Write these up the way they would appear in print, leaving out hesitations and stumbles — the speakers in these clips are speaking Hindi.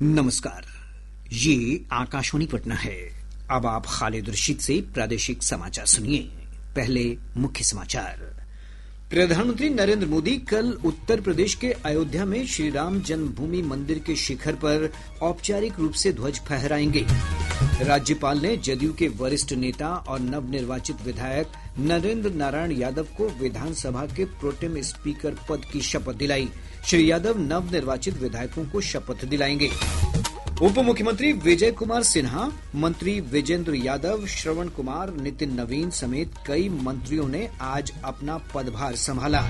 नमस्कार, ये आकाशवाणी पटना है। अब आप खालिद रशीद से प्रादेशिक समाचार सुनिए। पहले मुख्य समाचार। प्रधानमंत्री नरेंद्र मोदी कल उत्तर प्रदेश के अयोध्या में श्री राम जन्मभूमि मंदिर के शिखर पर औपचारिक रूप से ध्वज फहराएंगे। राज्यपाल ने जदयू के वरिष्ठ नेता और नवनिर्वाचित विधायक नरेंद्र नारायण यादव को विधानसभा के प्रोटेम स्पीकर पद की शपथ दिलाई। श्री यादव नवनिर्वाचित विधायकों को शपथ दिलाएंगे। उप मुख्यमंत्री विजय कुमार सिन्हा, मंत्री विजेंद्र यादव, श्रवण कुमार, नितिन नवीन समेत कई मंत्रियों ने आज अपना पदभार संभाला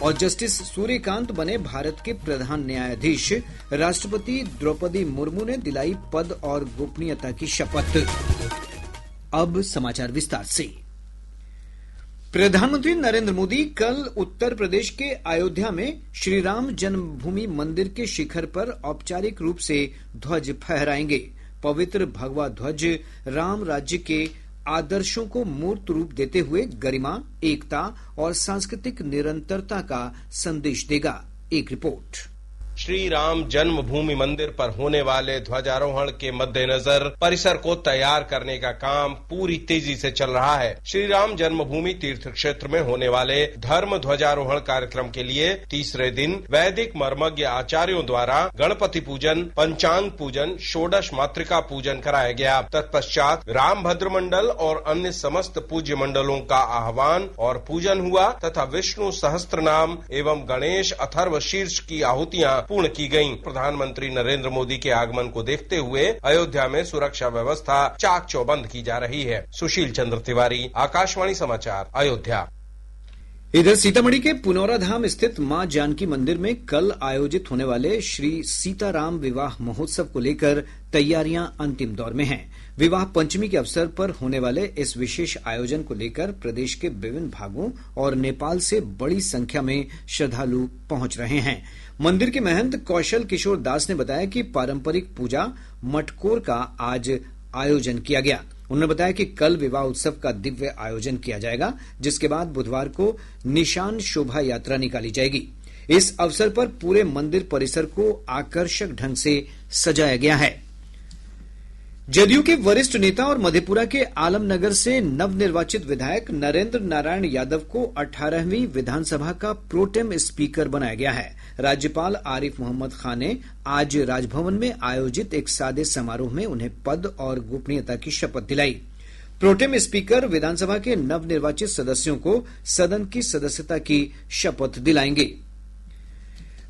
और जस्टिस सूर्यकांत बने भारत के प्रधान न्यायाधीश। राष्ट्रपति द्रौपदी मुर्मू ने दिलाई पद और गोपनीयता की शपथ। अब समाचार विस्तार से। प्रधानमंत्री नरेंद्र मोदी कल उत्तर प्रदेश के अयोध्या में श्री राम जन्मभूमि मंदिर के शिखर पर औपचारिक रूप से ध्वज फहराएंगे। पवित्र भगवा ध्वज राम राज्य के आदर्शों को मूर्त रूप देते हुए गरिमा, एकता और सांस्कृतिक निरंतरता का संदेश देगा। एक रिपोर्ट। श्री राम जन्मभूमि मंदिर पर होने वाले ध्वजारोहण के मद्देनजर परिसर को तैयार करने का काम पूरी तेजी से चल रहा है। श्री राम जन्मभूमि तीर्थ क्षेत्र में होने वाले धर्म ध्वजारोहण कार्यक्रम के लिए तीसरे दिन वैदिक मर्मज्ञ आचार्यों द्वारा गणपति पूजन, पंचांग पूजन, षोडश मातृका पूजन कराया गया। तत्पश्चात राम भद्र मंडल और अन्य समस्त पूज्य मंडलों का आह्वान और पूजन हुआ तथा विष्णु सहस्त्र नाम एवं गणेश अथर्व शीर्ष की आहुतियां पूर्ण की गयी। प्रधानमंत्री नरेंद्र मोदी के आगमन को देखते हुए अयोध्या में सुरक्षा व्यवस्था चाक चौबंद की जा रही है। सुशील चंद्र तिवारी, आकाशवाणी समाचार, अयोध्या। इधर सीतामढ़ी के पुनौरा धाम स्थित मां जानकी मंदिर में कल आयोजित होने वाले श्री सीताराम विवाह महोत्सव को लेकर तैयारियां अंतिम दौर में हैं। विवाह पंचमी के अवसर पर होने वाले इस विशेष आयोजन को लेकर प्रदेश के विभिन्न भागों और नेपाल से बड़ी संख्या में श्रद्धालु पहुंच रहे हैं। मंदिर के महंत कौशल किशोर दास ने बताया कि पारंपरिक पूजा मटकोर का आज आयोजन किया गया। उन्होंने बताया कि कल विवाह उत्सव का दिव्य आयोजन किया जाएगा, जिसके बाद बुधवार को निशान शोभा यात्रा निकाली जाएगी। इस अवसर पर पूरे मंदिर परिसर को आकर्षक ढंग से सजाया गया है। जदयू के वरिष्ठ नेता और मधेपुरा के आलमनगर से नवनिर्वाचित विधायक नरेंद्र नारायण यादव को 18वीं विधानसभा का प्रोटेम स्पीकर बनाया गया है। राज्यपाल आरिफ मोहम्मद खान ने आज राजभवन में आयोजित एक सादे समारोह में उन्हें पद और गोपनीयता की शपथ दिलाई। प्रोटेम स्पीकर विधानसभा के नवनिर्वाचित सदस्यों को सदन की सदस्यता की शपथ दिलाएंगे।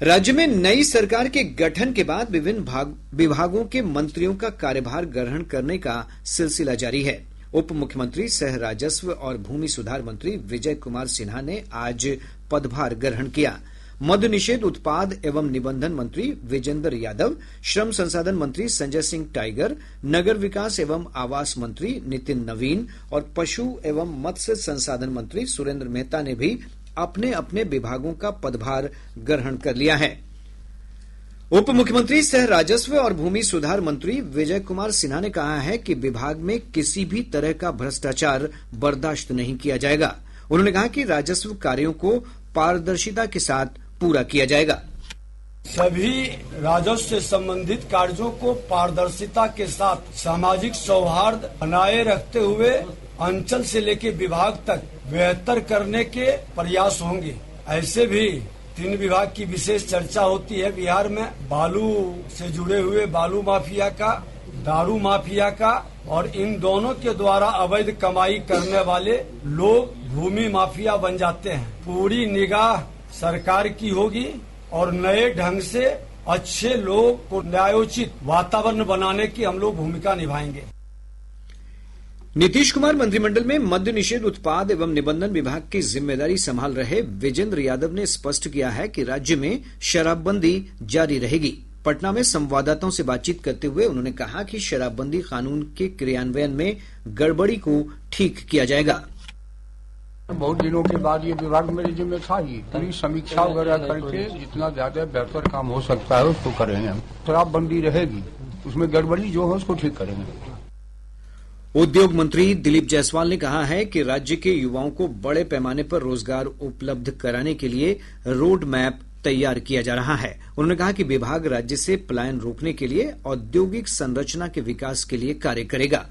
राज्य में नई सरकार के गठन के बाद विभिन्न विभागों के मंत्रियों का कार्यभार ग्रहण करने का सिलसिला जारी है। उप मुख्यमंत्री सह राजस्व और भूमि सुधार मंत्री विजय कुमार सिन्हा ने आज पदभार ग्रहण किया। मद्य निषेध, उत्पाद एवं निबंधन मंत्री विजेंद्र यादव, श्रम संसाधन मंत्री संजय सिंह टाइगर, नगर विकास एवं आवास मंत्री नितिन नवीन और पशु एवं मत्स्य संसाधन मंत्री सुरेंद्र मेहता ने भी अपने अपने विभागों का पदभार ग्रहण कर लिया है। उप मुख्यमंत्री सह राजस्व और भूमि सुधार मंत्री विजय कुमार सिन्हा ने कहा है कि विभाग में किसी भी तरह का भ्रष्टाचार बर्दाश्त नहीं किया जाएगा। उन्होंने कहा कि राजस्व कार्यों को पारदर्शिता के साथ पूरा किया जाएगा। सभी राजस्व से संबंधित कार्यों को पारदर्शिता के साथ सामाजिक सौहार्द बनाए रखते हुए अंचल से लेकर विभाग तक बेहतर करने के प्रयास होंगे। ऐसे भी 3 विभाग की विशेष चर्चा होती है बिहार में, बालू से जुड़े हुए बालू माफिया का, दारू माफिया का, और इन दोनों के द्वारा अवैध कमाई करने वाले लोग भूमि माफिया बन जाते हैं। पूरी निगाह सरकार की होगी और नए ढंग से अच्छे लोग को न्यायोचित वातावरण बनाने की हम लोग भूमिका निभाएंगे। नीतीश कुमार मंत्रिमंडल में मद्य निषेध, उत्पाद एवं निबंधन विभाग की जिम्मेदारी संभाल रहे विजेंद्र यादव ने स्पष्ट किया है कि राज्य में शराबबंदी जारी रहेगी। पटना में संवाददाताओं से बातचीत करते हुए उन्होंने कहा कि शराबबंदी कानून के क्रियान्वयन में गड़बड़ी को ठीक किया जाएगा। बहुत दिनों के बाद ये विभाग मेरे जिम्मे था ही, पूरी समीक्षा वगैरह करके जितना ज्यादा बेहतर काम हो सकता है उसको करेंगे हम। शराबबंदी रहेगी, उसमें गड़बड़ी जो है उसको ठीक करेंगे। उद्योग मंत्री दिलीप जायसवाल ने कहा है कि राज्य के युवाओं को बड़े पैमाने पर रोजगार उपलब्ध कराने के लिए रोड मैप तैयार किया जा रहा है। उन्होंने कहा कि विभाग राज्य से पलायन रोकने के लिए औद्योगिक संरचना के विकास के लिए कार्य करेगा।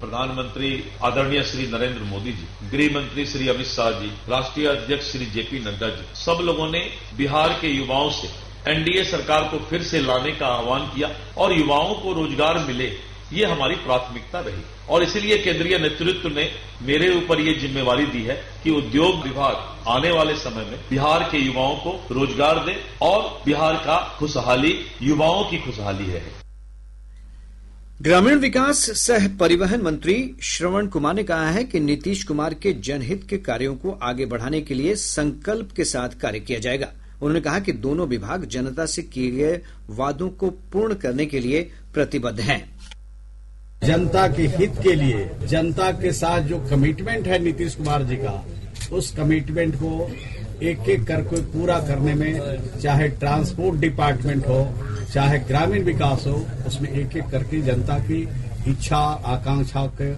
प्रधानमंत्री आदरणीय श्री नरेंद्र मोदी जी, गृह मंत्री श्री अमित शाह जी, राष्ट्रीय अध्यक्ष श्री जेपी नड्डा जी, सब लोगों ने बिहार के युवाओं से एनडीए सरकार को फिर से लाने का आह्वान किया और युवाओं को रोजगार मिले, ये हमारी प्राथमिकता रही। और इसीलिए केंद्रीय नेतृत्व ने मेरे ऊपर ये जिम्मेवारी दी है कि उद्योग विभाग आने वाले समय में बिहार के युवाओं को रोजगार दे और बिहार का खुशहाली युवाओं की खुशहाली है। ग्रामीण विकास सह परिवहन मंत्री श्रवण कुमार ने कहा है कि नीतीश कुमार के जनहित के कार्यों को आगे बढ़ाने के लिए संकल्प के साथ कार्य किया जाएगा। उन्होंने कहा कि दोनों विभाग जनता से किए गए वादों को पूर्ण करने के लिए प्रतिबद्ध हैं। जनता के हित के लिए जनता के साथ जो कमिटमेंट है नीतीश कुमार जी का, उस कमिटमेंट को एक एक करके पूरा करने में, चाहे ट्रांसपोर्ट डिपार्टमेंट हो, चाहे ग्रामीण विकास हो, उसमें एक एक करके जनता की इच्छा आकांक्षा को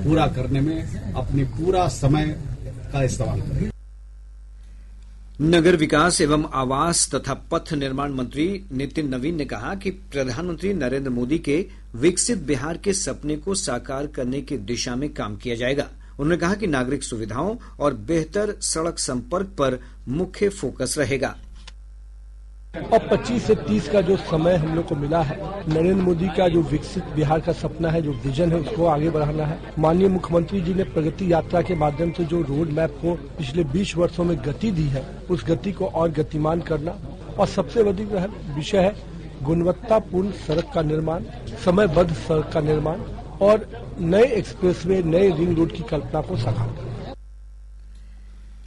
पूरा करने में अपनी पूरा समय का इस्तेमाल करें। नगर विकास एवं आवास तथा पथ निर्माण मंत्री नितिन नवीन ने कहा कि प्रधानमंत्री नरेंद्र मोदी के विकसित बिहार के सपने को साकार करने की दिशा में काम किया जाएगा। उन्होंने कहा कि नागरिक सुविधाओं और बेहतर सड़क संपर्क पर मुख्य फोकस रहेगा। अब 25 से 30 का जो समय हम लोग को मिला है, नरेंद्र मोदी का जो विकसित बिहार का सपना है, जो विजन है, उसको आगे बढ़ाना है। माननीय मुख्यमंत्री जी ने प्रगति यात्रा के माध्यम से जो रोड मैप को पिछले 20 वर्षों में गति दी है, उस गति को और गतिमान करना, और सबसे बड़ी विषय है गुणवत्तापूर्ण सड़क का निर्माण, समयबद्ध सड़क का निर्माण और नए एक्सप्रेसवे, नए रिंग रोड की कल्पना को साकार करना।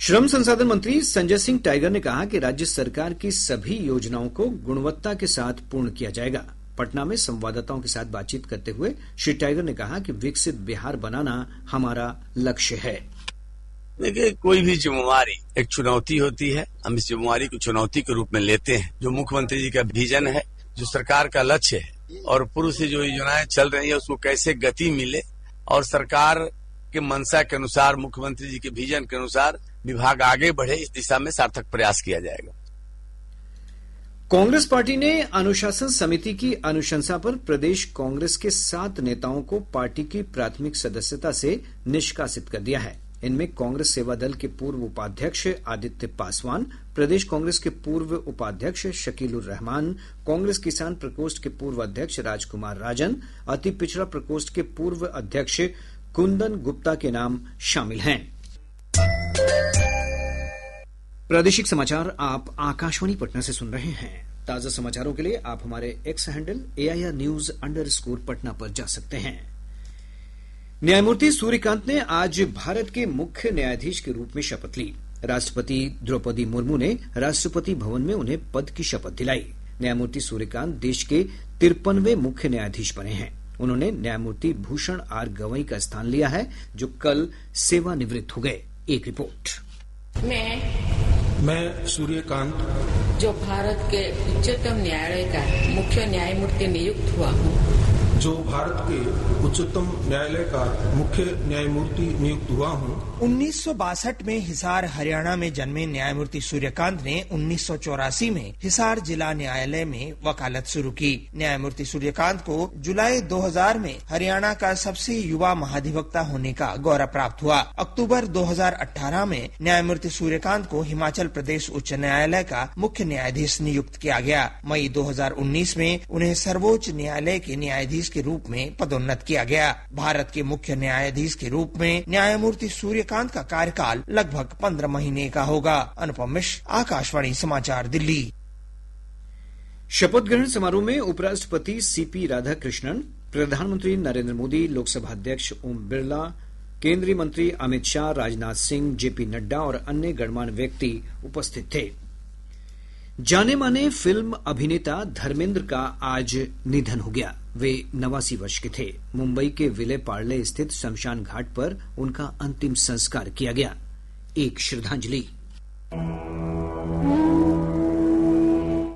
श्रम संसाधन मंत्री संजय सिंह टाइगर ने कहा कि राज्य सरकार की सभी योजनाओं को गुणवत्ता के साथ पूर्ण किया जाएगा। पटना में संवाददाताओं के साथ बातचीत करते हुए श्री टाइगर ने कहा कि विकसित बिहार बनाना हमारा लक्ष्य है। देखिए, कोई भी जिम्मेवारी एक चुनौती होती है। हम इस जिम्मेवारी को चुनौती के रूप में लेते हैं। जो मुख्यमंत्री जी का विजन है, जो सरकार का लक्ष्य है और पूर्व से जो योजनाएं चल रही है, उसको कैसे गति मिले और सरकार के मंशा के अनुसार, मुख्यमंत्री जी के विजन के अनुसार विभाग आगे बढ़े, इस दिशा में सार्थक प्रयास किया जाएगा। कांग्रेस पार्टी ने अनुशासन समिति की अनुशंसा पर प्रदेश कांग्रेस के 7 नेताओं को पार्टी की प्राथमिक सदस्यता से निष्कासित कर दिया है। इनमें कांग्रेस सेवा दल के पूर्व उपाध्यक्ष आदित्य पासवान, प्रदेश कांग्रेस के पूर्व उपाध्यक्ष शकीलुर रहमान, कांग्रेस किसान प्रकोष्ठ के पूर्व अध्यक्ष राजकुमार राजन, अति पिछड़ा प्रकोष्ठ के पूर्व अध्यक्ष कुंदन गुप्ता के नाम शामिल हैं। प्रादेशिक समाचार आप आकाशवाणी पटना से सुन रहे हैं। ताजा समाचारों के लिए आप हमारे x handle AIR News _Patna पर जा सकते हैं। न्यायमूर्ति सूर्यकांत ने आज भारत के मुख्य न्यायाधीश के रूप में शपथ ली। राष्ट्रपति द्रौपदी मुर्मू ने राष्ट्रपति भवन में उन्हें पद की शपथ दिलाई। न्यायमूर्ति सूर्यकांत देश के 53वें मुख्य न्यायाधीश बने हैं। उन्होंने न्यायमूर्ति भूषण R गवई का स्थान लिया है, जो कल सेवानिवृत्त हो गए। एक रिपोर्ट। मैं सूर्यकांत, जो भारत के उच्चतम न्यायालय का मुख्य न्यायमूर्ति नियुक्त हुआ हूँ, जो भारत के उच्चतम न्यायालय का मुख्य न्यायमूर्ति नियुक्त हुआ हूँ। 1962 में हिसार हरियाणा में जन्मे न्यायमूर्ति सूर्यकांत ने 1984 में हिसार जिला न्यायालय में वकालत शुरू की। न्यायमूर्ति सूर्यकांत को जुलाई 2000 में हरियाणा का सबसे युवा महाधिवक्ता होने का गौरव प्राप्त हुआ। अक्टूबर 2018 में न्यायमूर्ति सूर्यकांत को हिमाचल प्रदेश उच्च न्यायालय का मुख्य न्यायाधीश नियुक्त किया गया। मई 2019 में उन्हें सर्वोच्च न्यायालय के न्यायाधीश के रूप में पदोन्नत किया गया। भारत के मुख्य न्यायाधीश के रूप में न्यायमूर्ति सूर्यकांत का कार्यकाल लगभग 15 महीने का होगा। अनुपम मिश्र, आकाशवाणी समाचार, दिल्ली। शपथ ग्रहण समारोह में उपराष्ट्रपति CP राधाकृष्णन, प्रधानमंत्री नरेंद्र मोदी, लोकसभा अध्यक्ष ओम बिरला, केंद्रीय मंत्री अमित शाह, राजनाथ सिंह, JP नड्डा और अन्य गणमान्य व्यक्ति उपस्थित थे। जाने माने फिल्म अभिनेता धर्मेंद्र का आज निधन हो गया। वे 89 वर्ष के थे। मुंबई के विले पार्ले स्थित शमशान घाट पर उनका अंतिम संस्कार किया गया। एक श्रद्धांजलि।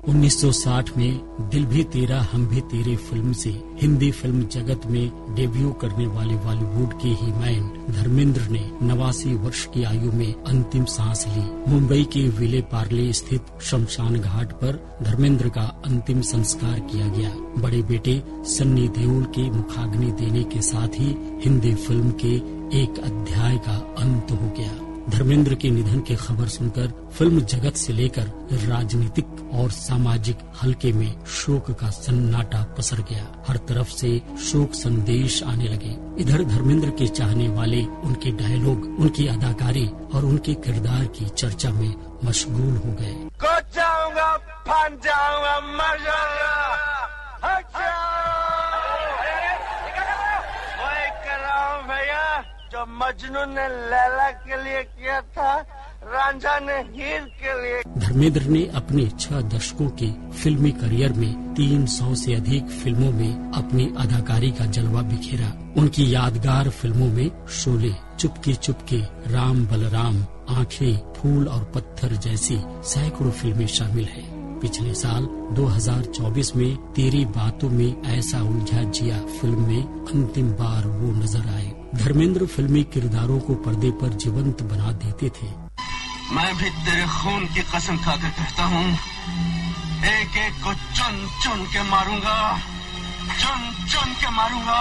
1960 में दिल भी तेरा हम भी तेरे फिल्म से हिंदी फिल्म जगत में डेब्यू करने वाले बॉलीवुड के ही मैन धर्मेंद्र ने 89 वर्ष की आयु में अंतिम सांस ली। मुंबई के विले पार्ले स्थित शमशान घाट पर धर्मेंद्र का अंतिम संस्कार किया गया। बड़े बेटे सन्नी देओल के मुखाग्नि देने के साथ ही हिंदी फिल्म के एक अध्याय का अंत हो गया। धर्मेंद्र के निधन की खबर सुनकर फिल्म जगत से लेकर राजनीतिक और सामाजिक हलके में शोक का सन्नाटा पसर गया। हर तरफ से शोक संदेश आने लगे। इधर धर्मेंद्र के चाहने वाले उनके डायलॉग, उनकी अदाकारी और उनके किरदार की चर्चा में मशगूल हो गए। जो मजनू ने लैला के लिए किया था, रांझा ने हीर के लिए। धर्मेंद्र ने अपने 6 दशकों के फिल्मी करियर में 300 से अधिक फिल्मों में अपनी अदाकारी का जलवा बिखेरा। उनकी यादगार फिल्मों में शोले, चुपके चुपके, राम बलराम, आंखें, फूल और पत्थर जैसी सैकड़ों फिल्में शामिल हैं। पिछले साल 2024 में तेरी बातों में ऐसा उलझा जिया फिल्म में अंतिम बार वो नजर आए। धर्मेंद्र फिल्मी किरदारों को पर्दे पर जीवंत बना देते थे। मैं भी तेरे खून की कसम खाकर कहता हूँ, एक एक को चुन चुन के मारूंगा, चुन चुन के मारूंगा।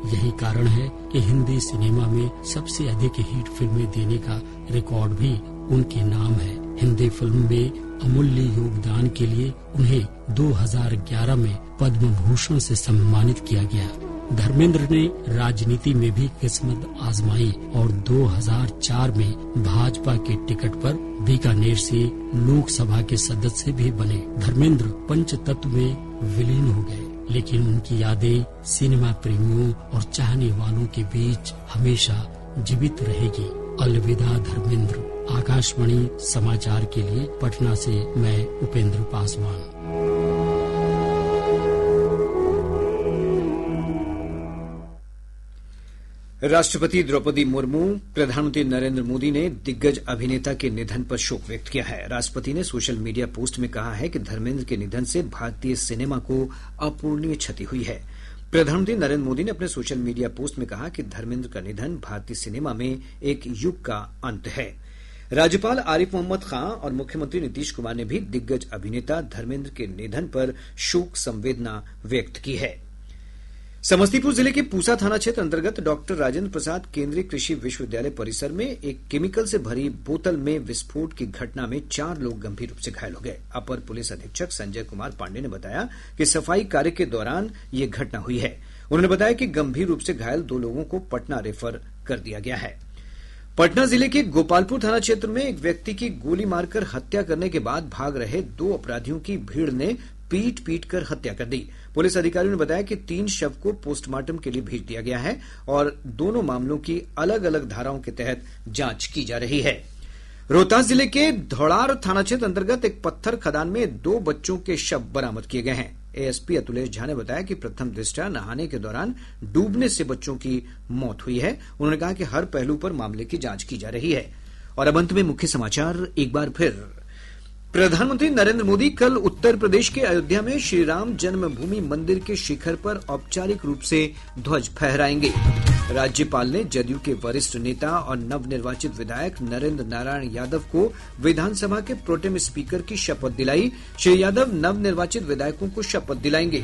यही कारण है कि हिंदी सिनेमा में सबसे अधिक हिट फिल्में देने का रिकॉर्ड भी उनके नाम है। हिंदी फिल्म में अमूल्य योगदान के लिए उन्हें 2011 में पद्म भूषण से सम्मानित किया गया। धर्मेंद्र ने राजनीति में भी किस्मत आजमाई और 2004 में भाजपा के टिकट पर बीकानेर से लोकसभा के सदस्य भी बने। धर्मेंद्र पंचतत्व में विलीन हो गए, लेकिन उनकी यादें सिनेमा प्रेमियों और चाहने वालों के बीच हमेशा जीवित रहेगी। अलविदा धर्मेंद्र। आकाशवाणी समाचार के लिए पटना से मैं उपेंद्र पासवान। राष्ट्रपति द्रौपदी मुर्मू, प्रधानमंत्री नरेंद्र मोदी ने दिग्गज अभिनेता के निधन पर शोक व्यक्त किया है। राष्ट्रपति ने सोशल मीडिया पोस्ट में कहा है कि धर्मेंद्र के निधन से भारतीय सिनेमा को अपूरणीय क्षति हुई है। प्रधानमंत्री नरेंद्र मोदी ने अपने सोशल मीडिया पोस्ट में कहा कि धर्मेंद्र का निधन भारतीय सिनेमा में एक युग का अंत है। राज्यपाल आरिफ मोहम्मद खां और मुख्यमंत्री नीतीश कुमार ने भी दिग्गज अभिनेता धर्मेंद्र के निधन पर शोक संवेदना व्यक्त की है। समस्तीपुर जिले के पूसा थाना क्षेत्र अंतर्गत डॉक्टर राजेंद्र प्रसाद केंद्रीय कृषि विश्वविद्यालय परिसर में एक केमिकल से भरी बोतल में विस्फोट की घटना में 4 लोग गंभीर रूप से घायल हो गए। अपर पुलिस अधीक्षक संजय कुमार पांडे ने बताया कि सफाई कार्य के दौरान ये घटना हुई है। उन्होंने बताया कि गंभीर रूप से घायल 2 लोगों को पटना रेफर कर दिया गया है। पटना जिले के गोपालपुर थाना क्षेत्र में एक व्यक्ति की गोली मारकर हत्या करने के बाद भाग रहे 2 अपराधियों की भीड़ ने पीट कर हत्या कर दी। पुलिस अधिकारियों ने बताया कि 3 शव को पोस्टमार्टम के लिए भेज दिया गया है और दोनों मामलों की अलग अलग धाराओं के तहत जांच की जा रही है। रोहतास जिले के धौड़ार थाना क्षेत्र अंतर्गत एक पत्थर खदान में 2 बच्चों के शव बरामद किए गए हैं। एएसपी अतुलेश झा ने बताया कि प्रथम दृष्टया नहाने के दौरान डूबने से बच्चों की मौत हुई है। उन्होंने कहा कि हर पहलू पर मामले की जांच की जा रही है। और अब अंत में मुख्य समाचार एक बार फिर। प्रधानमंत्री नरेंद्र मोदी कल उत्तर प्रदेश के अयोध्या में श्री राम जन्मभूमि मंदिर के शिखर पर औपचारिक रूप से ध्वज फहराएंगे। राज्यपाल ने जदयू के वरिष्ठ नेता और नवनिर्वाचित विधायक नरेंद्र नारायण यादव को विधानसभा के प्रोटेम स्पीकर की शपथ दिलाई। श्री यादव नवनिर्वाचित विधायकों को शपथ दिलाएंगे।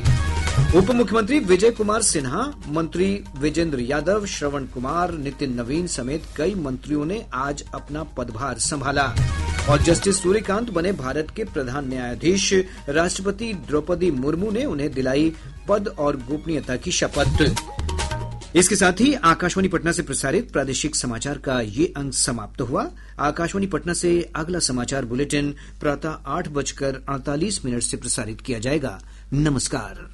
उप मुख्यमंत्री विजय कुमार सिन्हा, मंत्री विजेंद्र यादव, श्रवण कुमार, नितिन नवीन समेत कई मंत्रियों ने आज अपना पदभार संभाला। और जस्टिस सूर्यकांत बने भारत के प्रधान न्यायाधीश। राष्ट्रपति द्रौपदी मुर्मू ने उन्हें दिलाई पद और गोपनीयता की शपथ। इसके साथ ही आकाशवाणी पटना से प्रसारित प्रादेशिक समाचार का ये अंक समाप्त हुआ। आकाशवाणी पटना से अगला समाचार बुलेटिन प्रातः 8:48 से प्रसारित किया जाएगा। नमस्कार।